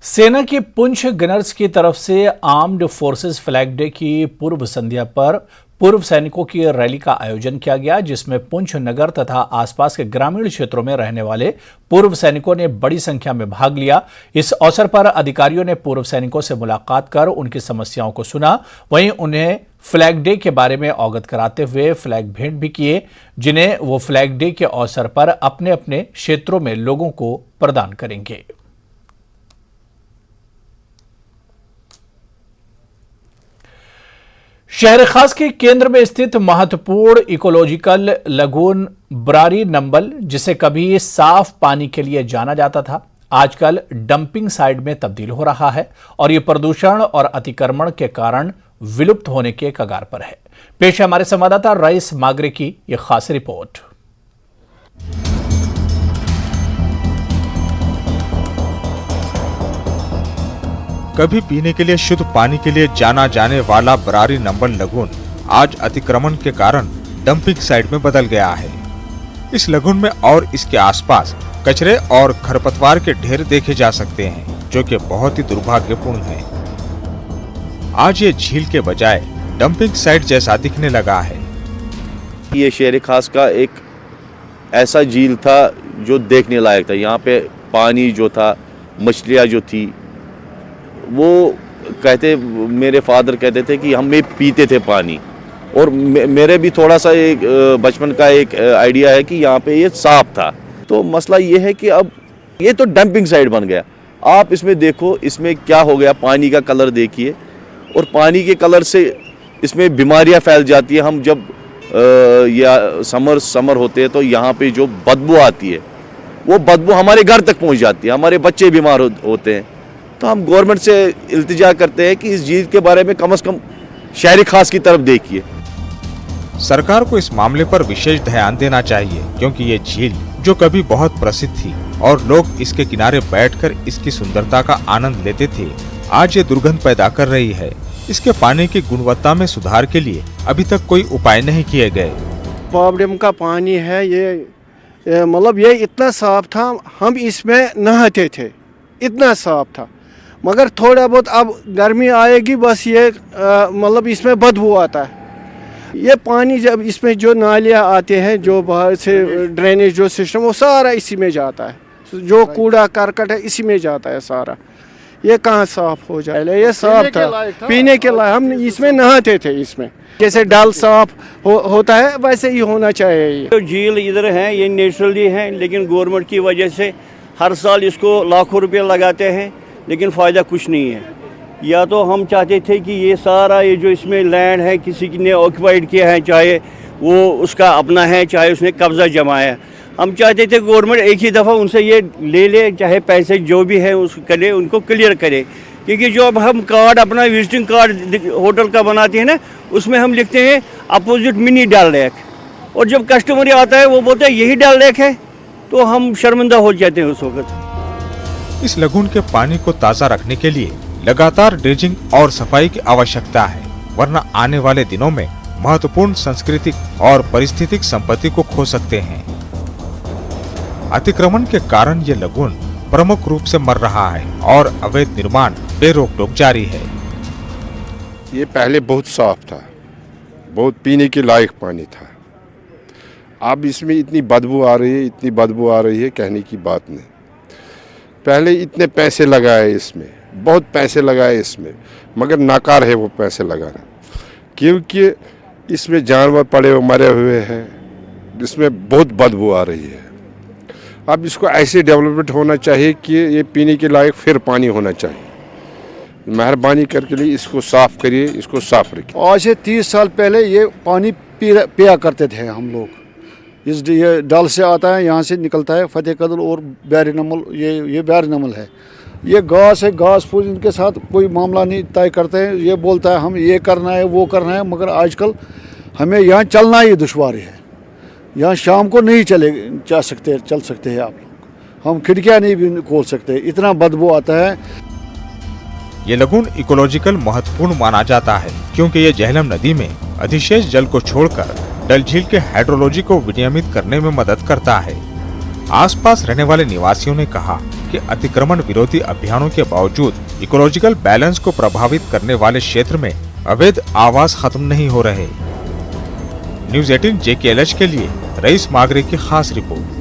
सेना की पुंछ गनर्स की तरफ से आर्म्ड फोर्सेस फ्लैग डे की पूर्व संध्या पर पूर्व सैनिकों की रैली का आयोजन किया गया, जिसमें पुंछ नगर तथा आसपास के ग्रामीण क्षेत्रों में रहने वाले पूर्व सैनिकों ने बड़ी संख्या में भाग लिया। इस अवसर पर अधिकारियों ने पूर्व सैनिकों से मुलाकात कर उनकी समस्याओं को सुना। वहीं उन्हें फ्लैग डे के बारे में अवगत कराते हुए फ्लैग भेंट भी किए, जिन्हें वो फ्लैग डे के अवसर पर अपने अपने क्षेत्रों में लोगों को प्रदान करेंगे। शहर खास के केंद्र में स्थित महत्वपूर्ण इकोलॉजिकल लगून बरारी नंबल, जिसे कभी साफ पानी के लिए जाना जाता था, आजकल डंपिंग साइट में तब्दील हो रहा है और ये प्रदूषण और अतिक्रमण के कारण विलुप्त होने के कगार पर है। पेश है हमारे संवाददाता रईस मागरे की ये खास रिपोर्ट। कभी पीने के लिए शुद्ध पानी के लिए जाना जाने वाला बरारी नंबल लगून आज अतिक्रमण के कारण डंपिंग साइट में बदल गया है। इस लगून में और इसके आसपास कचरे और खरपतवार के ढेर देखे जा सकते हैं, जो कि बहुत ही दुर्भाग्यपूर्ण है। आज ये झील के बजाय डंपिंग साइट जैसा दिखने लगा है। ये शहर खास का एक ऐसा झील था जो देखने लायक था। यहाँ पे पानी जो था, मछलियाँ जो थी, वो कहते, मेरे फादर कहते थे कि हम पीते थे पानी। और मेरे भी थोड़ा सा एक बचपन का एक आइडिया है कि यहाँ पे ये साफ था। तो मसला ये है कि अब ये तो डंपिंग साइट बन गया। आप इसमें देखो, इसमें क्या हो गया, पानी का कलर देखिए, और पानी के कलर से इसमें बीमारियां फैल जाती है। हम जब या समर होते हैं तो यहाँ पे जो बदबू आती है, वो बदबू हमारे घर तक पहुँच जाती है, हमारे बच्चे बीमार होते हैं। तो हम गवर्नमेंट से इल्तिजा करते हैं कि इस झील के बारे में कम से कम शहरी खास की तरफ देखिए। सरकार को इस मामले पर विशेष ध्यान देना चाहिए, क्योंकि ये झील जो कभी बहुत प्रसिद्ध थी और लोग इसके किनारे बैठकर इसकी सुंदरता का आनंद लेते थे, आज ये दुर्गंध पैदा कर रही है। इसके पानी की गुणवत्ता में सुधार के लिए अभी तक कोई उपाय नहीं किए गए। प्रॉब्लम का पानी है ये, मतलब ये इतना साफ था, हम इसमें नहाते थे, इतना साफ था। मगर थोड़ा बहुत अब गर्मी आएगी, बस ये मतलब इसमें बदबू आता है। ये पानी जब इसमें जो नालियाँ आते हैं, जो बाहर से ड्रेनेज जो सिस्टम, वो सारा इसी में जाता है। जो कूड़ा करकट है इसी में जाता है सारा। ये कहाँ साफ हो जाए? ये साफ था, पीने के लायक। हम इसमें नहाते थे, इसमें जैसे डल साफ होता है वैसे ही होना चाहिए। जो झील इधर है ये नेचुरली है, लेकिन गवर्नमेंट की वजह से हर साल इसको लाखों रुपए लगाते हैं, लेकिन फ़ायदा कुछ नहीं है। या तो हम चाहते थे कि ये सारा ये जो इसमें लैंड है किसी ने ऑक्यूपाइड किया है, चाहे वो उसका अपना है, चाहे उसने कब्जा जमाया है, हम चाहते थे गवर्नमेंट एक ही दफ़ा उनसे ये ले ले, चाहे पैसे जो भी है उसको करे, उनको क्लियर करे। क्योंकि जो अब हम कार्ड अपना विजिटिंग कार्ड होटल का बनाते हैं ना, उसमें हम लिखते हैं अपोजिट मिनी डल लेक, और जब कस्टमर आता है वो बोलते हैं यही डल लेक है, तो हम शर्मिंदा हो जाते हैं उस वक्त। इस लगून के पानी को ताज़ा रखने के लिए लगातार ड्रेजिंग और सफाई की आवश्यकता है, वरना आने वाले दिनों में महत्वपूर्ण सांस्कृतिक और पारिस्थितिक संपत्ति को खो सकते हैं। अतिक्रमण के कारण ये लगून प्रमुख रूप से मर रहा है और अवैध निर्माण बेरोक टोक जारी है। ये पहले बहुत साफ था, बहुत पीने के लायक पानी था। अब इसमें इतनी बदबू आ रही है, इतनी बदबू आ रही है, कहने की बात नहीं। पहले इतने पैसे लगाए इसमें, बहुत पैसे लगाए इसमें, मगर नाकार है वो पैसे लगाना, क्योंकि इसमें जानवर पड़े हुए मरे हुए हैं, इसमें बहुत बदबू आ रही है। अब इसको ऐसे डेवलपमेंट होना चाहिए कि ये पीने के लायक फिर पानी होना चाहिए। मेहरबानी करके लिए इसको साफ करिए, इसको साफ रखिए। आज से 30 साल पहले ये पानी पिया करते थे हम लोग। ये डल से आता है, यहाँ से निकलता है फतेह कदल और बैरी नमल, ये बैरी नमल है। ये घास है, घास फूस इनके साथ कोई मामला नहीं तय करते हैं। ये बोलता है हम ये करना है, वो करना है, मगर आजकल हमें यहाँ चलना ही दुश्वारी है। यहाँ शाम को नहीं चल सकते हैं आप लोग, हम खिड़कियाँ नहीं भी खोल सकते, इतना बदबू आता है। ये लगून इकोलॉजिकल महत्वपूर्ण माना जाता है, क्योंकि ये झेलम नदी में अधिशेष जल को छोड़कर डल झील के हाइड्रोलॉजी को विनियमित करने में मदद करता है। आसपास रहने वाले निवासियों ने कहा के अतिक्रमण विरोधी अभियानों के बावजूद इकोलॉजिकल बैलेंस को प्रभावित करने वाले क्षेत्र में अवैध आवास खत्म नहीं हो रहे। न्यूज़ 18 JKLH के लिए रईस मागरे की खास रिपोर्ट।